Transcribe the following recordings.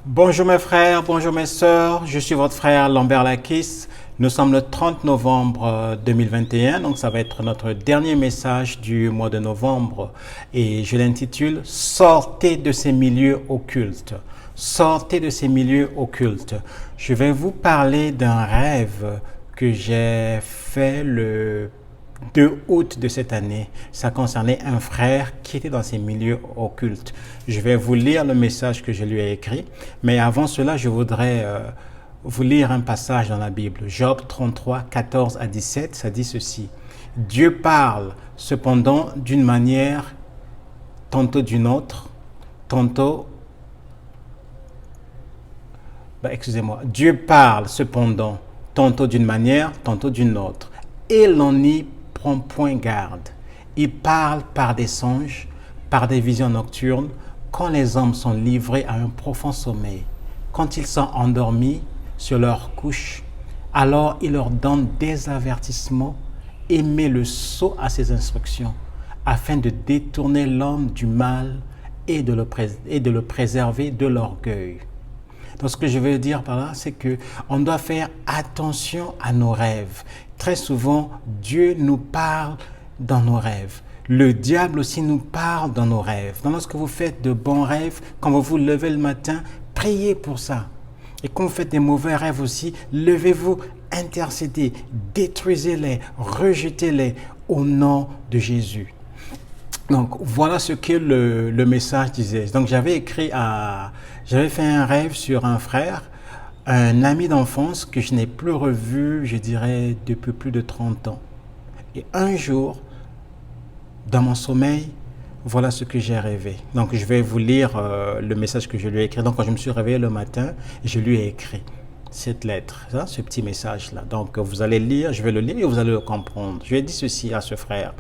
Bonjour mes frères, bonjour mes sœurs, je suis votre frère Lambert Lakis. Nous sommes le 30 novembre 2021, donc ça va être notre dernier message du mois de novembre et je l'intitule Sortez de ces milieux occultes. Sortez de ces milieux occultes. Je vais vous parler d'un rêve que j'ai fait le 2 août de cette année. Ça concernait un frère qui était dans ces milieux occultes. Je vais vous lire le message que je lui ai écrit, mais avant cela, je voudrais vous lire un passage dans la Bible. Job 33, 14 à 17, ça dit ceci. Dieu parle cependant d'une manière, tantôt d'une autre, tantôt... Dieu parle cependant tantôt d'une manière, tantôt d'une autre. Et l'on n'y prend point garde. Il parle par des songes, par des visions nocturnes, quand les hommes sont livrés à un profond sommeil, quand ils sont endormis sur leur couche, alors il leur donne des avertissements et met le sceau à ses instructions, afin de détourner l'homme du mal et de le préserver de l'orgueil. Donc ce que je veux dire par là, c'est qu'on doit faire attention à nos rêves. Très souvent, Dieu nous parle dans nos rêves. Le diable aussi nous parle dans nos rêves. Donc lorsque vous faites de bons rêves, quand vous vous levez le matin, priez pour ça. Et quand vous faites des mauvais rêves aussi, levez-vous, intercédez, détruisez-les, rejetez-les au nom de Jésus. Donc voilà ce que le message disait. Donc j'avais fait un rêve sur un frère, un ami d'enfance que je n'ai plus revu, je dirais, depuis plus de 30 ans. Et un jour, dans mon sommeil, voilà ce que j'ai rêvé. Donc je vais vous lire le message que je lui ai écrit. Donc quand je me suis réveillé le matin, je lui ai écrit cette lettre, ce petit message-là. Donc vous allez lire, je vais le lire et vous allez le comprendre. Je lui ai dit ceci à ce frère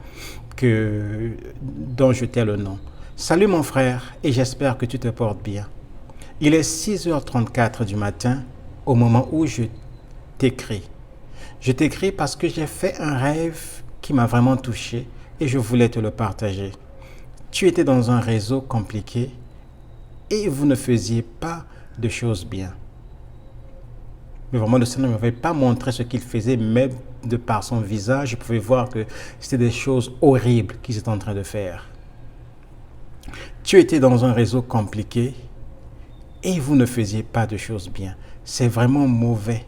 dont je tais le nom. Salut mon frère et j'espère que tu te portes bien. Il est 6h34 du matin au moment où je t'écris. Je t'écris parce que j'ai fait un rêve qui m'a vraiment touché et je voulais te le partager. Tu étais dans un réseau compliqué et vous ne faisiez pas de choses bien. Mais vraiment, le Seigneur ne m'avait pas montré ce qu'il faisait, mais de par son visage, je pouvais voir que c'était des choses horribles qu'ils étaient en train de faire. Tu étais dans un réseau compliqué et vous ne faisiez pas de choses bien. C'est vraiment mauvais.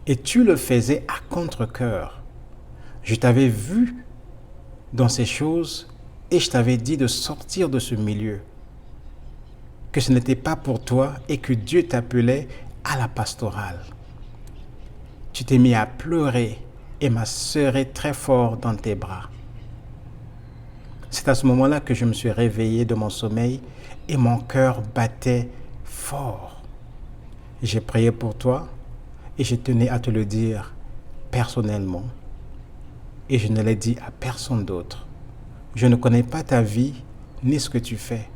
Et tu le faisais à contre-cœur. Je t'avais vu dans ces choses et je t'avais dit de sortir de ce milieu. Que ce n'était pas pour toi et que Dieu t'appelait à la pastorale. Tu t'es mis à pleurer et m'a serré très fort dans tes bras. C'est à ce moment-là que je me suis réveillé de mon sommeil et mon cœur battait fort. J'ai prié pour toi et je tenais à te le dire personnellement. Et je ne l'ai dit à personne d'autre. Je ne connais pas ta vie ni ce que tu fais.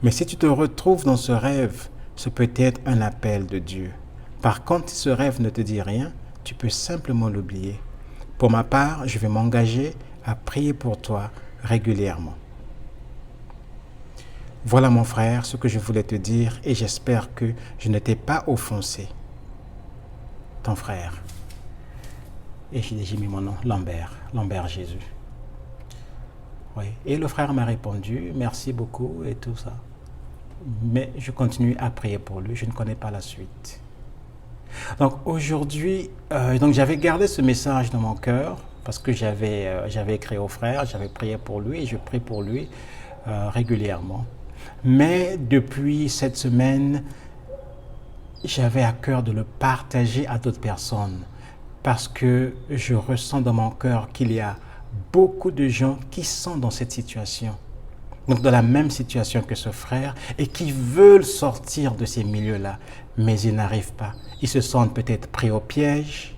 Mais si tu te retrouves dans ce rêve, ce peut être un appel de Dieu. Par contre, si ce rêve ne te dit rien, tu peux simplement l'oublier. Pour ma part, je vais m'engager à prier pour toi régulièrement. Voilà mon frère, ce que je voulais te dire et j'espère que je ne t'ai pas offensé. Ton frère. Et j'ai mis mon nom, Lambert Jésus. Oui. Et le frère m'a répondu, merci beaucoup et tout ça. Mais je continue à prier pour lui, je ne connais pas la suite. Donc aujourd'hui, j'avais gardé ce message dans mon cœur parce que j'avais écrit au frère, j'avais prié pour lui et je prie pour lui régulièrement. Mais depuis cette semaine, j'avais à cœur de le partager à d'autres personnes parce que je ressens dans mon cœur qu'il y a beaucoup de gens qui sont dans cette situation. Donc dans la même situation que ce frère et qui veulent sortir de ces milieux-là, mais ils n'arrivent pas. Ils se sentent peut-être pris au piège,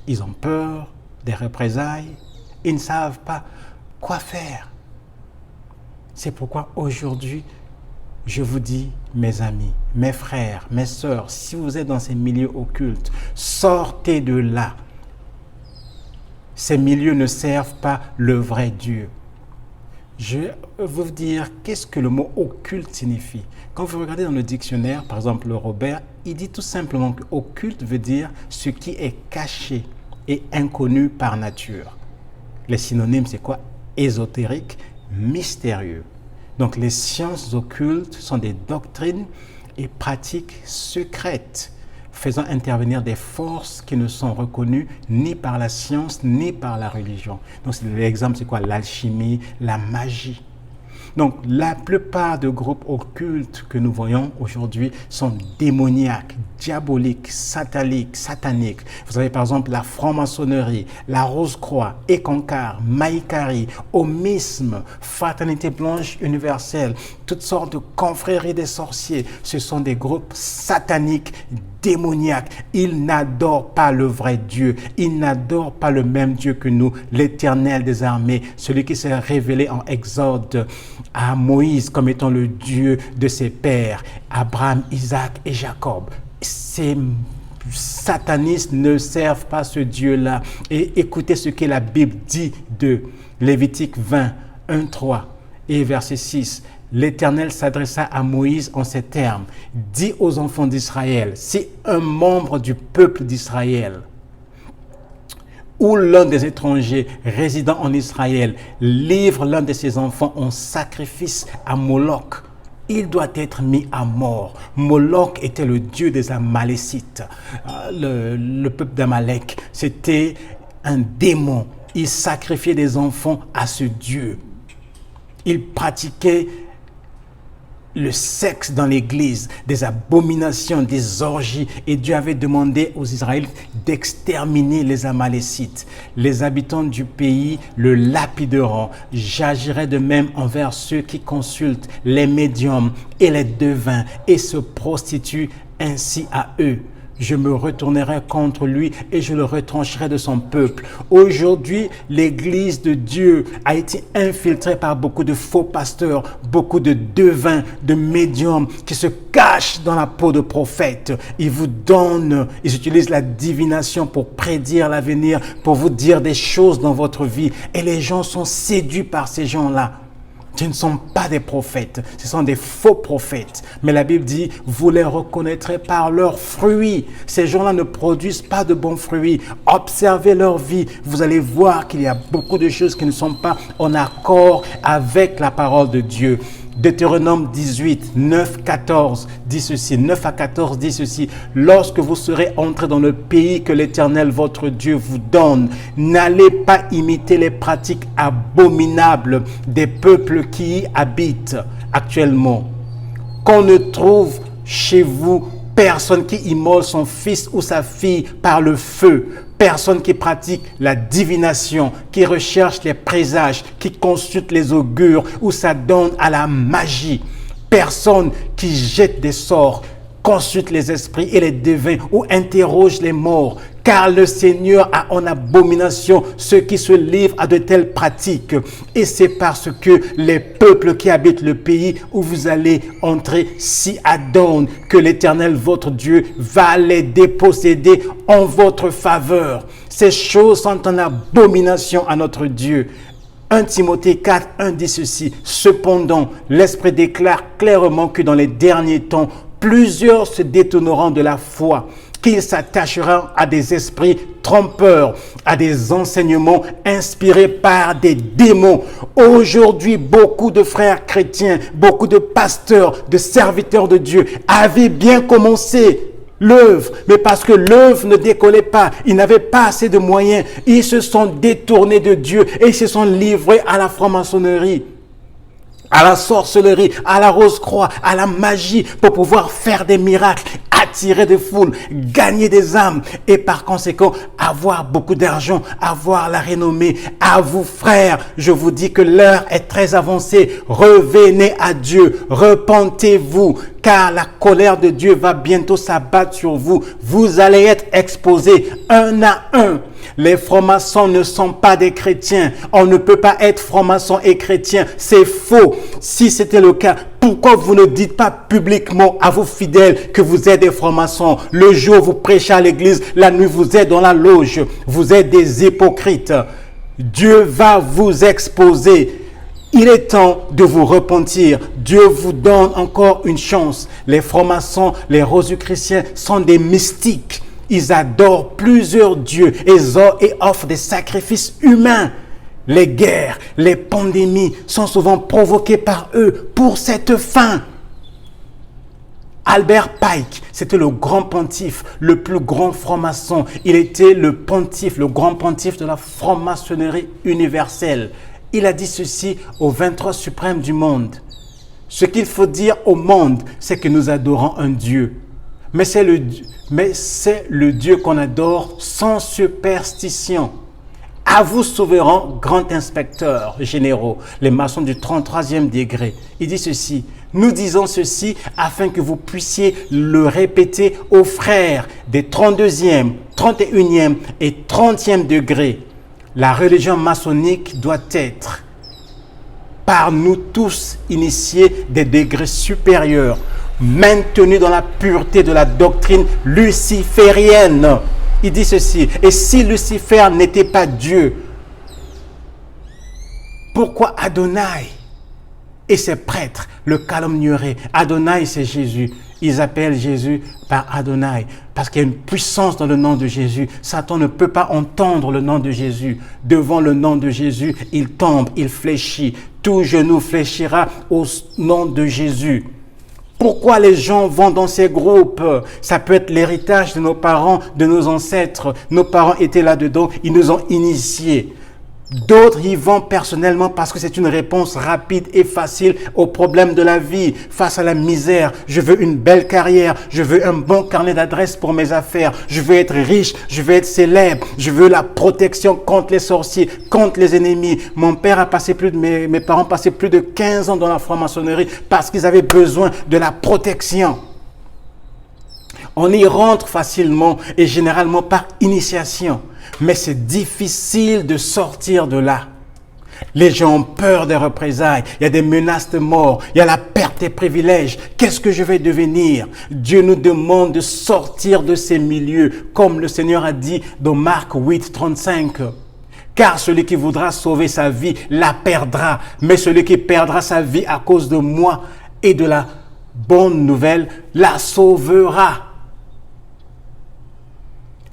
ils ont peur des représailles, ils ne savent pas quoi faire. C'est pourquoi aujourd'hui, je vous dis, mes amis, mes frères, mes sœurs, si vous êtes dans ces milieux occultes, sortez de là. Ces milieux ne servent pas le vrai Dieu. Je vais vous dire qu'est-ce que le mot occulte signifie. Quand vous regardez dans le dictionnaire, par exemple le Robert, il dit tout simplement que occulte veut dire ce qui est caché et inconnu par nature. Les synonymes, c'est quoi? Ésotérique, mystérieux. Donc les sciences occultes sont des doctrines et pratiques secrètes faisant intervenir des forces qui ne sont reconnues ni par la science ni par la religion. Donc l'exemple, c'est quoi? L'alchimie, la magie. Donc la plupart des groupes occultes que nous voyons aujourd'hui sont démoniaques, diaboliques, sataniques. Vous avez par exemple la franc-maçonnerie, la Rose-Croix, Ekankar, Maïkari, Homisme, Fraternité Blanche Universelle, toutes sortes de confréries des sorciers. Ce sont des groupes sataniques, démoniaques. Ils n'adorent pas le vrai Dieu. Ils n'adorent pas le même Dieu que nous, l'Éternel des armées, celui qui s'est révélé en Exode à Moïse comme étant le Dieu de ses pères, Abraham, Isaac et Jacob. Ces satanistes ne servent pas ce Dieu-là. Et écoutez ce que la Bible dit de Lévitique 20, 1, 3 et verset 6. L'Éternel s'adressa à Moïse en ces termes. Dis aux enfants d'Israël, si un membre du peuple d'Israël ou l'un des étrangers résidant en Israël livre l'un de ses enfants en sacrifice à Moloch, il doit être mis à mort. Moloch était le dieu des Amalécites. Le peuple d'Amalek, c'était un démon. Il sacrifiait des enfants à ce dieu. Il pratiquait le sexe dans l'église, des abominations, des orgies. Et Dieu avait demandé aux Israélites d'exterminer les Amalécites. Les habitants du pays le lapideront. J'agirai de même envers ceux qui consultent les médiums et les devins et se prostituent ainsi à eux. Je me retournerai contre lui et je le retrancherai de son peuple. Aujourd'hui, l'église de Dieu a été infiltrée par beaucoup de faux pasteurs, beaucoup de devins, de médiums qui se cachent dans la peau de prophètes. Ils vous donnent, ils utilisent la divination pour prédire l'avenir, pour vous dire des choses dans votre vie. Et les gens sont séduits par ces gens-là. Ce ne sont pas des prophètes, ce sont des faux prophètes. Mais la Bible dit, vous les reconnaîtrez par leurs fruits. Ces gens-là ne produisent pas de bons fruits. Observez leur vie, vous allez voir qu'il y a beaucoup de choses qui ne sont pas en accord avec la parole de Dieu. Deutéronome 18, 9, 14 dit ceci, 9 à 14 dit ceci. Lorsque vous serez entrés dans le pays que l'Éternel votre Dieu vous donne, n'allez pas imiter les pratiques abominables des peuples qui y habitent actuellement. Qu'on ne trouve chez vous personne qui immole son fils ou sa fille par le feu. Personne qui pratique la divination, qui recherche les présages, qui consulte les augures ou s'adonne à la magie. Personne qui jette des sorts, consulte les esprits et les devins ou interroge les morts. Car le Seigneur a en abomination ceux qui se livrent à de telles pratiques. Et c'est parce que les peuples qui habitent le pays où vous allez entrer s'y adonnent que l'Éternel, votre Dieu, va les déposséder en votre faveur. Ces choses sont en abomination à notre Dieu. 1 Timothée 4, 1 dit ceci. Cependant, l'Esprit déclare clairement que dans les derniers temps, plusieurs se détourneront de la foi, qu'ils s'attacheront à des esprits trompeurs, à des enseignements inspirés par des démons. Aujourd'hui, beaucoup de frères chrétiens, beaucoup de pasteurs, de serviteurs de Dieu avaient bien commencé l'œuvre, mais parce que l'œuvre ne décollait pas, ils n'avaient pas assez de moyens, ils se sont détournés de Dieu et ils se sont livrés à la franc-maçonnerie, à la sorcellerie, à la Rose-Croix, à la magie pour pouvoir faire des miracles, attirer des foules, gagner des âmes et par conséquent avoir beaucoup d'argent, avoir la renommée. À vous frères, je vous dis que l'heure est très avancée. Revenez à Dieu, repentez-vous car la colère de Dieu va bientôt s'abattre sur vous. Vous allez être exposés un à un. Les francs-maçons ne sont pas des chrétiens. On ne peut pas être franc-maçon et chrétien. C'est faux. Si c'était le cas, pourquoi vous ne dites pas publiquement à vos fidèles que vous êtes des francs-maçons? Le jour vous prêchez à l'église, la nuit vous êtes dans la loge. Vous êtes des hypocrites. Dieu va vous exposer. Il est temps de vous repentir. Dieu vous donne encore une chance. Les francs-maçons, les rosicruciens sont des mystiques. Ils adorent plusieurs dieux et offrent des sacrifices humains. Les guerres, les pandémies sont souvent provoquées par eux pour cette fin. Albert Pike, c'était le grand pontife, le plus grand franc-maçon. Il était le pontife, le grand pontife de la franc-maçonnerie universelle. Il a dit ceci au 23 suprême du monde. Ce qu'il faut dire au monde, c'est que nous adorons un Dieu. Mais c'est le Dieu qu'on adore sans superstition. À vous, souverains, grand inspecteurs généraux, les maçons du 33e degré. Il dit ceci. Nous disons ceci afin que vous puissiez le répéter aux frères des 32e, 31e et 30e degrés. La religion maçonnique doit être, par nous tous initiés, des degrés supérieurs, maintenus dans la pureté de la doctrine luciférienne. Il dit ceci, et si Lucifer n'était pas Dieu, pourquoi Adonai et ses prêtres le calomnieraient? Adonai, c'est Jésus. Ils appellent Jésus par Adonai parce qu'il y a une puissance dans le nom de Jésus. Satan ne peut pas entendre le nom de Jésus. Devant le nom de Jésus, il tombe, il fléchit. Tout genou fléchira au nom de Jésus. Pourquoi les gens vont dans ces groupes? Ça peut être l'héritage de nos parents, de nos ancêtres. Nos parents étaient là-dedans, ils nous ont initiés. D'autres y vont personnellement parce que c'est une réponse rapide et facile aux problèmes de la vie, face à la misère. Je veux une belle carrière, je veux un bon carnet d'adresses pour mes affaires, je veux être riche, je veux être célèbre, je veux la protection contre les sorciers, contre les ennemis. Mon père a passé mes parents ont passé plus de 15 ans dans la franc-maçonnerie parce qu'ils avaient besoin de la protection. On y rentre facilement et généralement par initiation. Mais c'est difficile de sortir de là. Les gens ont peur des représailles. Il y a des menaces de mort. Il y a la perte des privilèges. Qu'est-ce que je vais devenir? Dieu nous demande de sortir de ces milieux, comme le Seigneur a dit dans Marc 8, 35. Car celui qui voudra sauver sa vie la perdra. Mais celui qui perdra sa vie à cause de moi et de la bonne nouvelle la sauvera.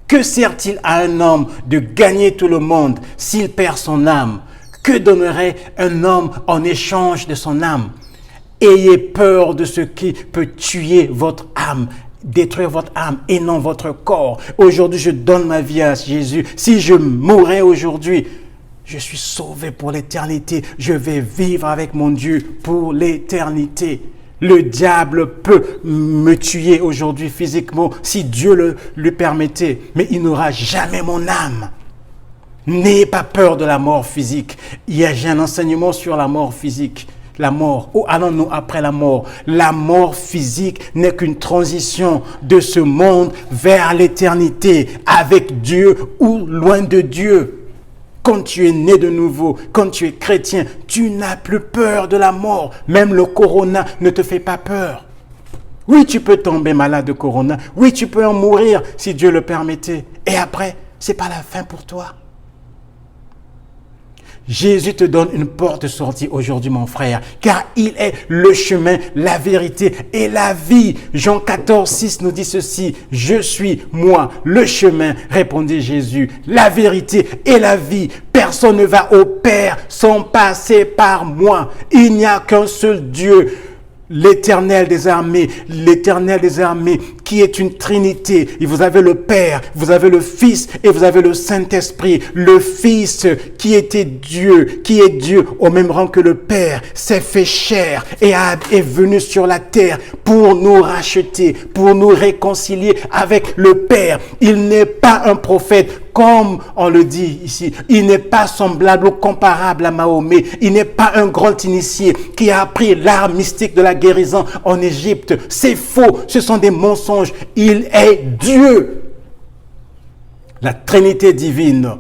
Que sert-il à un homme de gagner tout le monde s'il perd son âme? Que donnerait un homme en échange de son âme? Ayez peur de ce qui peut tuer votre âme, détruire votre âme et non votre corps. Aujourd'hui, je donne ma vie à Jésus. Si je mourais aujourd'hui, je suis sauvé pour l'éternité. Je vais vivre avec mon Dieu pour l'éternité. Le diable peut me tuer aujourd'hui physiquement si Dieu lui permettait, mais il n'aura jamais mon âme. N'ayez pas peur de la mort physique. J'ai un enseignement sur la mort physique. La mort, où allons-nous après la mort? La mort physique n'est qu'une transition de ce monde vers l'éternité, avec Dieu ou loin de Dieu. Quand tu es né de nouveau, quand tu es chrétien, tu n'as plus peur de la mort. Même le corona ne te fait pas peur. Oui, tu peux tomber malade de corona. Oui, tu peux en mourir si Dieu le permettait. Et après, ce n'est pas la fin pour toi. Jésus te donne une porte de sortie aujourd'hui, mon frère, car il est le chemin, la vérité et la vie. Jean 14, 6 nous dit ceci. Je suis moi, le chemin, répondit Jésus, la vérité et la vie. Personne ne va au Père sans passer par moi. Il n'y a qu'un seul Dieu. L'Éternel des armées qui est une trinité. Et vous avez le Père, vous avez le Fils et vous avez le Saint-Esprit. Le Fils qui était Dieu, qui est Dieu au même rang que le Père, s'est fait chair et est venu sur la terre pour nous racheter, pour nous réconcilier avec le Père. Il n'est pas un prophète comme on le dit ici. Il n'est pas semblable ou comparable à Mahomet. Il n'est pas un grand initié qui a appris l'art mystique de la guérison en Égypte. C'est faux. Ce sont des mensonges. Il est Dieu. La Trinité divine.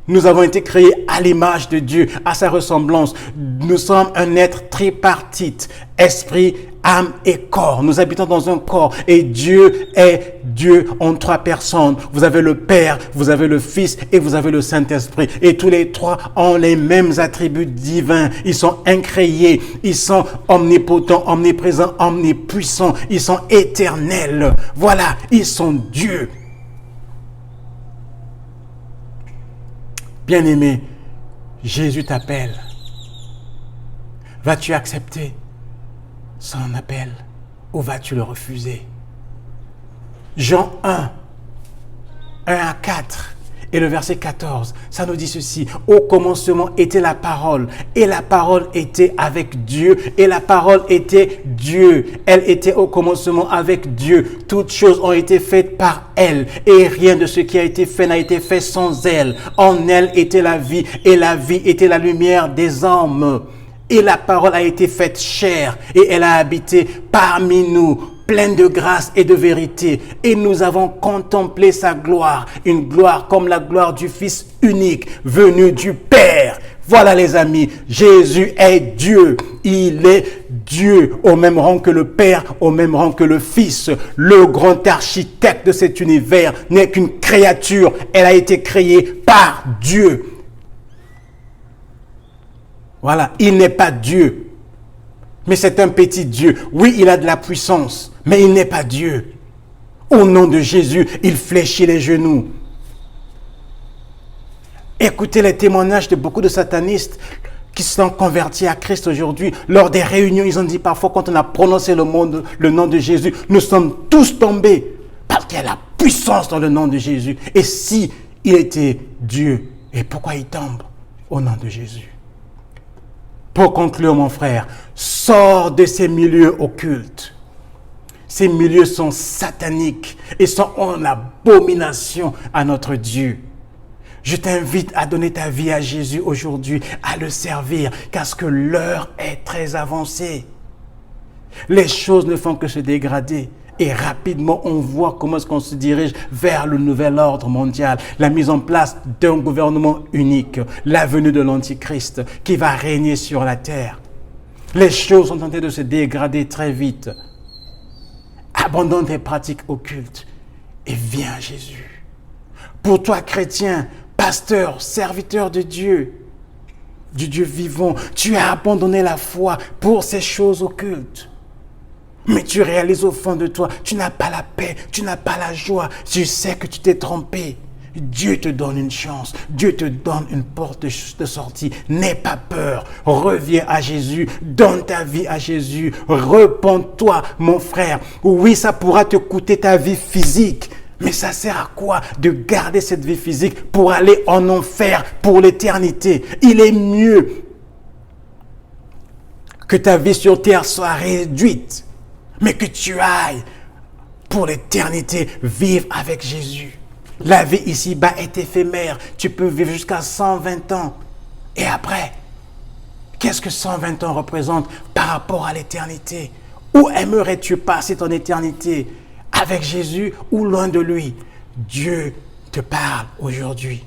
Nous avons été créés à l'image de Dieu, à sa ressemblance. Nous sommes un être tripartite. Esprit, âme et corps. Nous habitons dans un corps et Dieu est Dieu en 3 personnes. Vous avez le Père, vous avez le Fils et vous avez le Saint-Esprit. Et tous les 3 ont les mêmes attributs divins. Ils sont incréés, ils sont omnipotents, omniprésents, omnipuissants. Ils sont éternels. Voilà, ils sont Dieu. Bien-aimé, Jésus t'appelle. Vas-tu accepter son appel ou vas-tu le refuser? Jean 1 à 4 et le verset 14, ça nous dit ceci. Au commencement était la parole et la parole était avec Dieu et la parole était Dieu. Elle était au commencement avec Dieu. Toutes choses ont été faites par elle et rien de ce qui a été fait n'a été fait sans elle. En elle était la vie et la vie était la lumière des hommes. Et la parole a été faite chair et elle a habité parmi nous, pleine de grâce et de vérité. Et nous avons contemplé sa gloire, une gloire comme la gloire du Fils unique, venu du Père. Voilà les amis, Jésus est Dieu. Il est Dieu au même rang que le Père, au même rang que le Fils. Le grand architecte de cet univers n'est qu'une créature. Elle a été créée par Dieu. Voilà, il n'est pas Dieu, mais c'est un petit Dieu. Oui, il a de la puissance, mais il n'est pas Dieu. Au nom de Jésus, il fléchit les genoux. Écoutez les témoignages de beaucoup de satanistes qui se sont convertis à Christ aujourd'hui. Lors des réunions, ils ont dit parfois quand on a prononcé le nom de Jésus, nous sommes tous tombés parce qu'il y a la puissance dans le nom de Jésus. Et si il était Dieu, et pourquoi il tombe au nom de Jésus? Pour conclure, mon frère, sors de ces milieux occultes. Ces milieux sont sataniques et sont en abomination à notre Dieu. Je t'invite à donner ta vie à Jésus aujourd'hui, à le servir, parce que l'heure est très avancée. Les choses ne font que se dégrader. Et rapidement, on voit comment est-ce qu'on se dirige vers le nouvel ordre mondial, la mise en place d'un gouvernement unique, la venue de l'Antichrist qui va régner sur la terre. Les choses sont en train de se dégrader très vite. Abandonne tes pratiques occultes et viens à Jésus. Pour toi, chrétien, pasteur, serviteur de Dieu, du Dieu vivant, tu as abandonné la foi pour ces choses occultes. Mais tu réalises au fond de toi, tu n'as pas la paix, tu n'as pas la joie. Tu sais que tu t'es trompé. Dieu te donne une chance. Dieu te donne une porte de sortie. N'aie pas peur. Reviens à Jésus. Donne ta vie à Jésus. Repens-toi, mon frère. Oui, ça pourra te coûter ta vie physique. Mais ça sert à quoi de garder cette vie physique pour aller en enfer pour l'éternité? Il est mieux que ta vie sur terre soit réduite, mais que tu ailles pour l'éternité vivre avec Jésus. La vie ici-bas est éphémère. Tu peux vivre jusqu'à 120 ans. Et après, qu'est-ce que 120 ans représente par rapport à l'éternité? Où aimerais-tu passer ton éternité? Avec Jésus ou loin de lui? Dieu te parle aujourd'hui.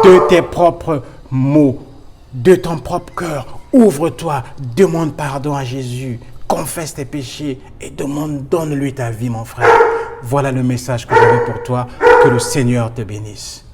De tes propres mots, de ton propre cœur, ouvre-toi, demande pardon à Jésus. Confesse tes péchés et donne-lui ta vie, mon frère. Voilà le message que j'avais pour toi. Que le Seigneur te bénisse.